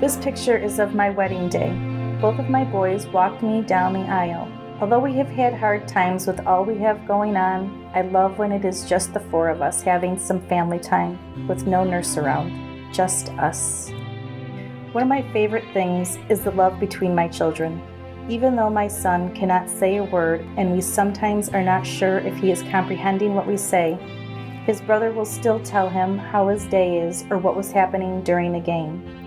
This picture is of my wedding day. Both of my boys walked me down the aisle. Although we have had hard times with all we have going on, I love when it is just the four of us having some family time with no nurse around, just us. One of my favorite things is the love between my children. Even though my son cannot say a word and we sometimes are not sure if he is comprehending what we say, his brother will still tell him how his day is or what was happening during the game.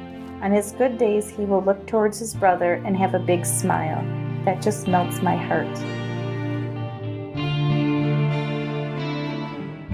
On his good days, he will look towards his brother and have a big smile. That just melts my heart.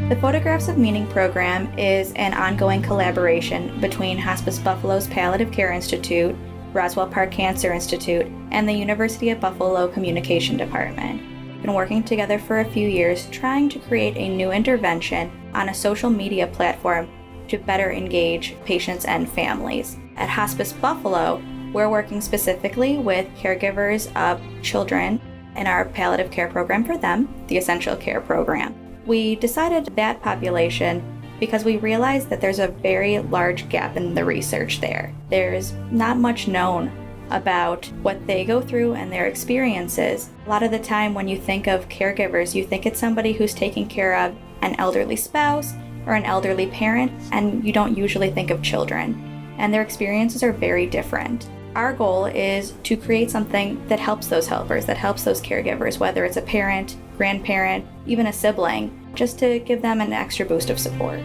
The Photographs of Meaning program is an ongoing collaboration between Hospice Buffalo's Palliative Care Institute, Roswell Park Cancer Institute, and the University of Buffalo Communication Department. We've been working together for a few years trying to create a new intervention on a social media platform to better engage patients and families. At Hospice Buffalo, we're working specifically with caregivers of children in our palliative care program for them, the Essential Care program. We decided that population because we realized that there's a very large gap in the research there. There's not much known about what they go through and their experiences. A lot of the time when you think of caregivers, you think it's somebody who's taking care of an elderly spouse or an elderly parent, and you don't usually think of children. And their experiences are very different. Our goal is to create something that helps those helpers, that helps those caregivers, whether it's a parent, grandparent, even a sibling, just to give them an extra boost of support.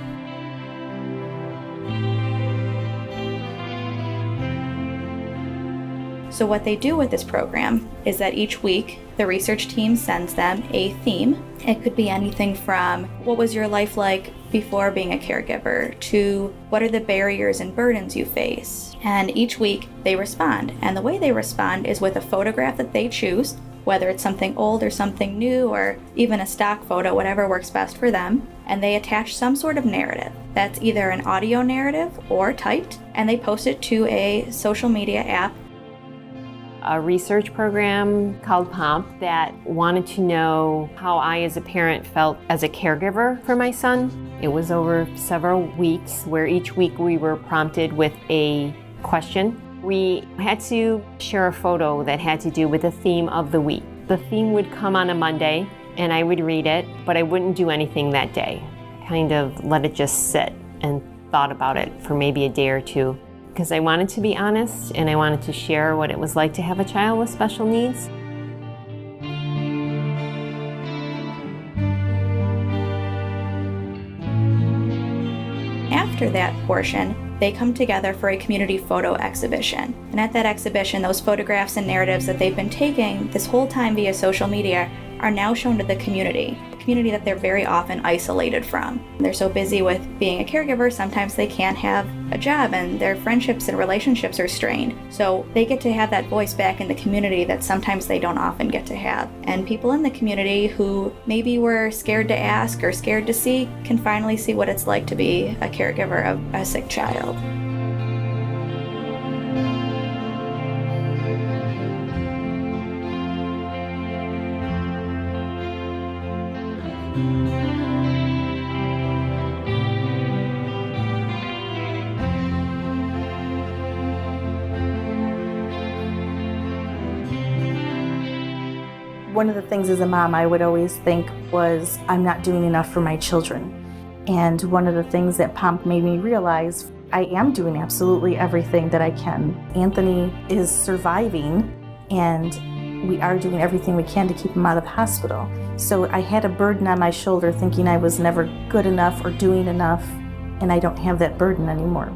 So what they do with this program is that each week, the research team sends them a theme. It could be anything from what was your life like before being a caregiver to what are the barriers and burdens you face. And each week they respond. And the way they respond is with a photograph that they choose, whether it's something old or something new or even a stock photo, whatever works best for them. And they attach some sort of narrative. That's either an audio narrative or typed, and they post it to a social media app. A research program called POM that wanted to know how I as a parent felt as a caregiver for my son. It was over several weeks where each week we were prompted with a question. We had to share a photo that had to do with the theme of the week. The theme would come on a Monday and I would read it, but I wouldn't do anything that day. Kind of let it just sit and thought about it for maybe a day or two. Because I wanted to be honest and I wanted to share what it was like to have a child with special needs. After that portion, they come together for a community photo exhibition. And at that exhibition, those photographs and narratives that they've been taking this whole time via social media are now shown to the community that they're very often isolated from. They're so busy with being a caregiver, sometimes they can't have a job and their friendships and relationships are strained. So they get to have that voice back in the community that sometimes they don't often get to have. And people in the community who maybe were scared to ask or scared to see can finally see what it's like to be a caregiver of a sick child. One of the things as a mom I would always think was, I'm not doing enough for my children. And one of the things that POM made me realize, I am doing absolutely everything that I can. Anthony is surviving and we are doing everything we can to keep him out of the hospital. So I had a burden on my shoulder thinking I was never good enough or doing enough, and I don't have that burden anymore.